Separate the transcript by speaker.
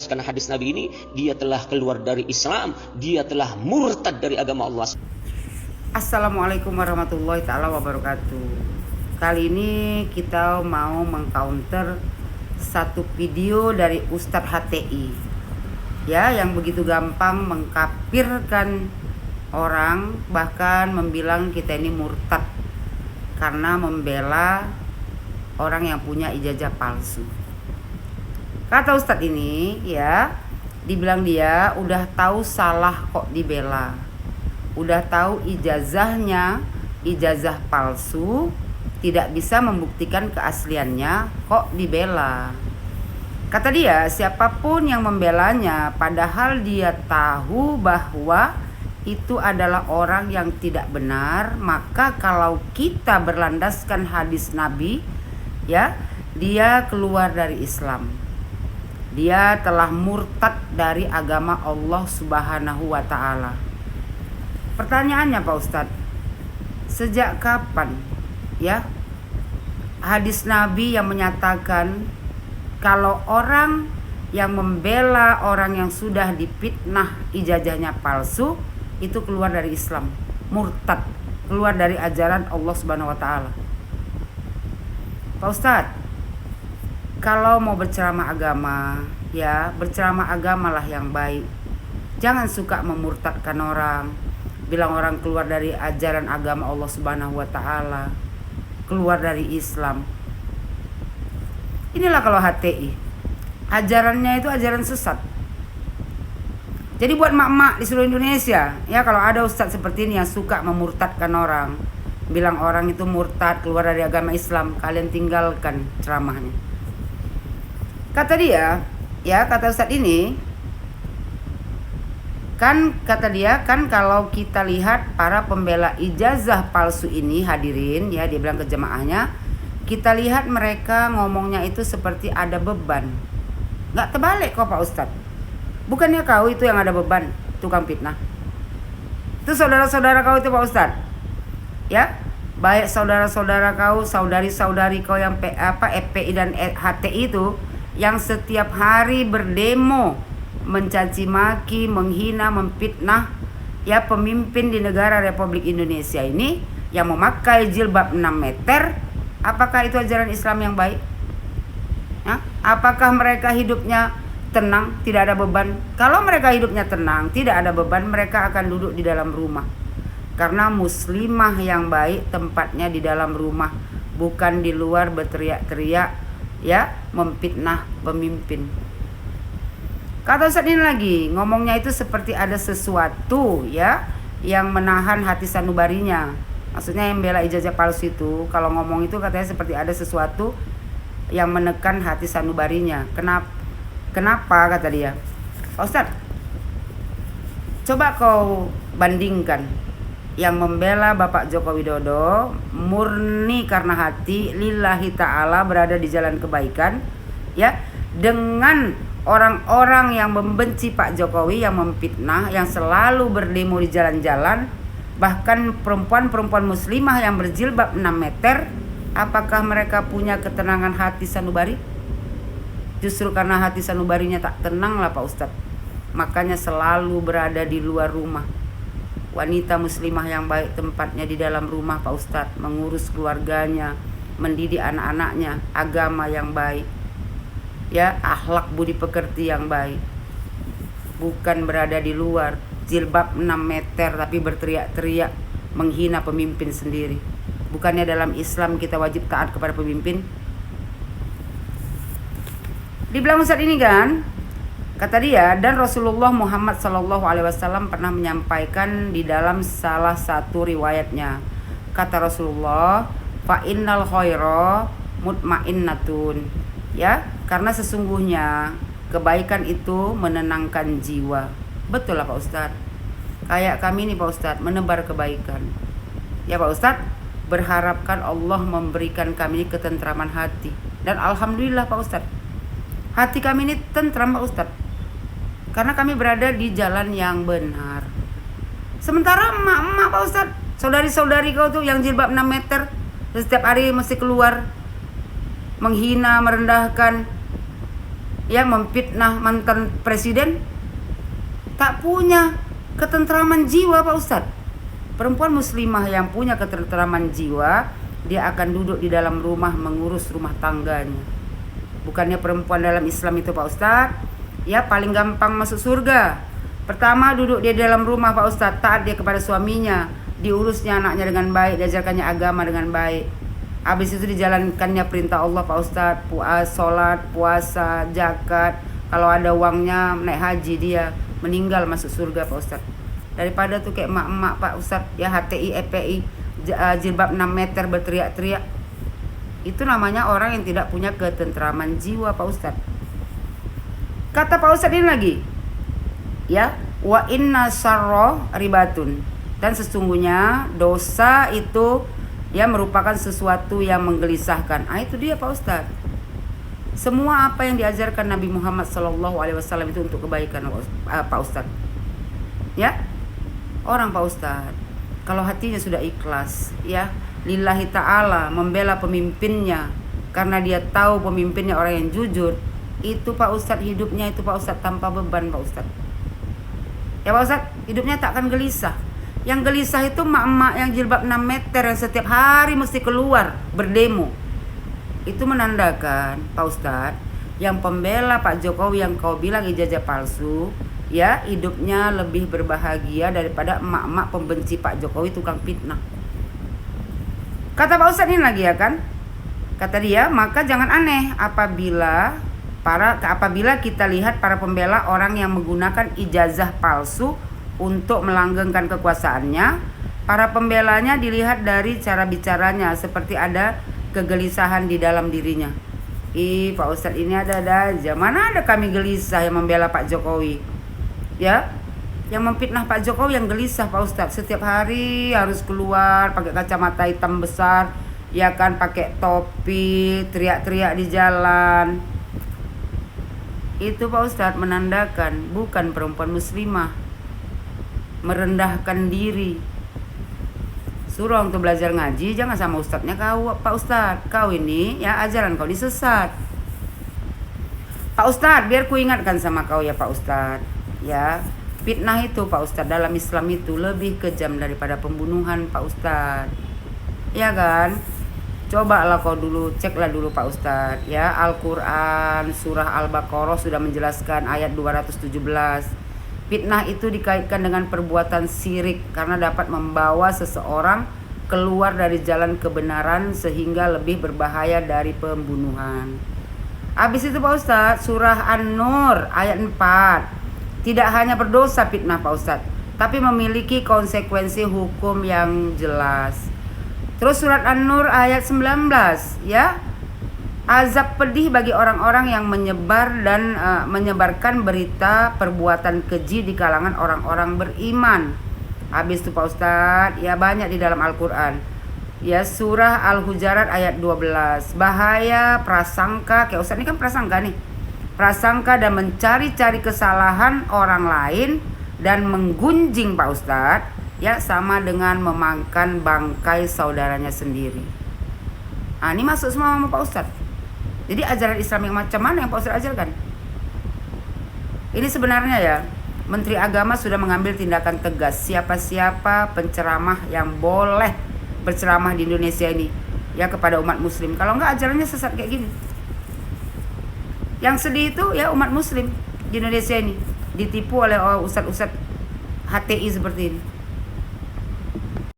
Speaker 1: Karena hadis Nabi ini, dia telah keluar dari Islam, dia telah murtad dari agama Allah.
Speaker 2: Assalamualaikum warahmatullahi ta'ala wabarakatuh. Kali ini kita mau mengcounter satu video dari Ustadz HTI, ya, yang begitu gampang mengkafirkan orang, bahkan membilang kita ini murtad karena membela orang yang punya ijazah palsu. Kata Ustadz ini, ya, dibilang dia udah tahu salah kok dibela, udah tahu ijazahnya ijazah palsu, tidak bisa membuktikan keasliannya kok dibela. Kata dia, siapapun yang membelanya padahal dia tahu bahwa itu adalah orang yang tidak benar, maka kalau kita berlandaskan hadis Nabi, ya, dia keluar dari Islam. Dia telah murtad dari agama Allah Subhanahu wa ta'ala. Pertanyaannya Pak Ustadz, sejak kapan, ya, hadis Nabi yang menyatakan kalau orang yang membela orang yang sudah difitnah ijazahnya palsu itu keluar dari Islam, murtad, keluar dari ajaran Allah Subhanahu wa ta'ala? Pak Ustadz, kalau mau berceramah agama, ya, berceramah agamalah yang baik. Jangan suka memurtadkan orang, bilang orang keluar dari ajaran agama Allah Subhanahu wa ta'ala, keluar dari Islam. Inilah kalau HTI, ajarannya itu ajaran sesat. Jadi buat mak-mak di seluruh Indonesia, ya, kalau ada ustadz seperti ini yang suka memurtadkan orang, bilang orang itu murtad, keluar dari agama Islam, kalian tinggalkan ceramahnya. Kata dia, ya, kata ustadz ini, kata dia kalau kita lihat para pembela ijazah palsu ini, hadirin, ya, dia bilang ke jemaahnya, kita lihat mereka ngomongnya itu seperti ada beban. Gak terbalik kok Pak Ustadz. Bukannya kau itu yang ada beban, tukang fitnah. Itu saudara-saudara kau itu Pak Ustadz, ya, baik saudara-saudara kau, saudari-saudari kau yang FPI dan HTI itu, yang setiap hari berdemo mencaci maki, menghina, memfitnah, ya, pemimpin di negara Republik Indonesia ini yang memakai jilbab 6 meter. Apakah itu ajaran Islam yang baik? Ya? Apakah mereka hidupnya tenang, tidak ada beban? Kalau mereka hidupnya tenang, tidak ada beban, mereka akan duduk di dalam rumah. Karena muslimah yang baik tempatnya di dalam rumah, bukan di luar berteriak-teriak, ya, memfitnah pemimpin. Kata Ustadz ini lagi, ngomongnya itu seperti ada sesuatu, ya, yang menahan hati sanubarinya. Maksudnya yang bela ijazah palsu itu, kalau ngomong itu katanya seperti ada sesuatu yang menekan hati sanubarinya. Kenapa kata dia? Pak Ustadz, coba kau bandingkan yang membela Bapak Joko Widodo murni karena hati lillahi ta'ala berada di jalan kebaikan, ya, dengan orang-orang yang membenci Pak Jokowi, yang memfitnah, yang selalu berdemo di jalan-jalan, bahkan perempuan-perempuan muslimah yang berjilbab 6 meter. Apakah mereka punya ketenangan hati sanubari? Justru karena hati sanubarinya tak tenang lah Pak Ustadz, makanya selalu berada di luar rumah. Wanita muslimah yang baik tempatnya di dalam rumah Pak Ustadz, mengurus keluarganya, mendidik anak-anaknya, agama yang baik, ya, akhlak budi pekerti yang baik. Bukan berada di luar, jilbab 6 meter tapi berteriak-teriak menghina pemimpin sendiri. Bukannya dalam Islam kita wajib taat kepada pemimpin? Dibilang Ustadz ini kan, kata dia, dan Rasulullah Muhammad SAW pernah menyampaikan di dalam salah satu riwayatnya, kata Rasulullah, fa innal khaira mutmainnatun, ya, karena sesungguhnya kebaikan itu menenangkan jiwa. Betul lah Pak Ustadz, kayak kami nih Pak Ustadz menebar kebaikan, ya Pak Ustadz, berharapkan Allah memberikan kami ini ketentraman hati. Dan alhamdulillah Pak Ustadz, hati kami ini tentram Pak Ustadz, karena kami berada di jalan yang benar. Sementara emak-emak Pak Ustadz, saudari-saudari kau tuh yang jilbab 6 meter, setiap hari mesti keluar menghina, merendahkan, ya memfitnah mantan presiden, tak punya ketentraman jiwa Pak Ustadz. Perempuan muslimah yang punya ketentraman jiwa, dia akan duduk di dalam rumah mengurus rumah tangganya. Bukannya perempuan dalam Islam itu Pak Ustadz, ya paling gampang masuk surga. Pertama duduk dia dalam rumah Pak Ustadz, taat dia kepada suaminya, diurusnya anaknya dengan baik, diajarkannya agama dengan baik. Habis itu dijalankannya perintah Allah Pak Ustadz, sholat, puasa, zakat. Kalau ada uangnya naik haji, dia meninggal masuk surga Pak Ustadz. Daripada tuh kayak emak-emak Pak Ustadz, ya HTI, EPI, jilbab 6 meter berteriak-teriak. Itu namanya orang yang tidak punya ketentraman jiwa Pak Ustadz. Kata Pak Ustadz ini lagi, ya, wa inna syarra ribatun, dan sesungguhnya dosa itu ya merupakan sesuatu yang menggelisahkan. Itu dia Pak Ustadz. Semua apa yang diajarkan Nabi Muhammad SAW itu untuk kebaikan Pak Ustadz. Ya, orang Pak Ustadz kalau hatinya sudah ikhlas, ya lillahi ta'ala, membela pemimpinnya karena dia tahu pemimpinnya orang yang jujur, itu Pak Ustadz hidupnya itu Pak Ustadz tanpa beban Pak Ustadz. Ya Pak Ustadz, hidupnya tak akan gelisah. Yang gelisah itu emak-emak yang jilbab 6 meter yang setiap hari mesti keluar berdemo. Itu menandakan Pak Ustadz, yang pembela Pak Jokowi yang kau bilang ijazah palsu, ya hidupnya lebih berbahagia daripada emak-emak pembenci Pak Jokowi tukang fitnah. Kata Pak Ustadz ini lagi ya kan, kata dia, maka jangan aneh apabila kita lihat para pembela orang yang menggunakan ijazah palsu untuk melanggengkan kekuasaannya. Para pembelanya dilihat dari cara bicaranya, seperti ada kegelisahan di dalam dirinya. Pak Ustadz ini ada aja. Mana ada kami gelisah yang membela Pak Jokowi, ya, yang memfitnah Pak Jokowi yang gelisah Pak Ustadz. Setiap hari harus keluar pakai kacamata hitam besar, ya kan, pakai topi, teriak-teriak di jalan. Itu Pak Ustadz menandakan bukan perempuan muslimah, merendahkan diri. Suruh untuk belajar ngaji, jangan sama ustadznya kau Pak Ustadz. Kau ini ya ajaran kau disesat Pak Ustadz. Biar ku ingatkan sama kau ya Pak Ustadz, ya fitnah itu Pak Ustadz dalam Islam itu lebih kejam daripada pembunuhan Pak Ustadz, ya kan. Cobalah kau dulu, ceklah dulu Pak Ustadz, ya Al-Quran surah Al-Baqarah sudah menjelaskan ayat 217. Fitnah itu dikaitkan dengan perbuatan syirik karena dapat membawa seseorang keluar dari jalan kebenaran sehingga lebih berbahaya dari pembunuhan. Habis itu Pak Ustadz, surah An-Nur ayat 4. Tidak hanya berdosa fitnah Pak Ustadz, tapi memiliki konsekuensi hukum yang jelas. Terus surat An-Nur ayat 19, ya. Azab pedih bagi orang-orang yang menyebar dan menyebarkan berita perbuatan keji di kalangan orang-orang beriman. Habis itu Pak Ustadz, ya banyak di dalam Al-Quran. Ya surah Al-Hujarat ayat 12. Bahaya prasangka, kayak Ustadz ini kan prasangka nih. Prasangka dan mencari-cari kesalahan orang lain dan menggunjing Pak Ustadz, ya sama dengan memakan bangkai saudaranya sendiri. Ini masuk semua sama Pak Ustadz. Jadi ajaran Islam yang macam mana yang Pak Ustadz ajarkan? Ini sebenarnya ya, Menteri Agama sudah mengambil tindakan tegas. Siapa-siapa penceramah yang boleh berceramah di Indonesia ini, ya kepada umat muslim. Kalau enggak ajarannya sesat kayak gini. Yang sedih itu ya umat muslim di Indonesia ini ditipu oleh ustadz-ustadz HTI seperti ini.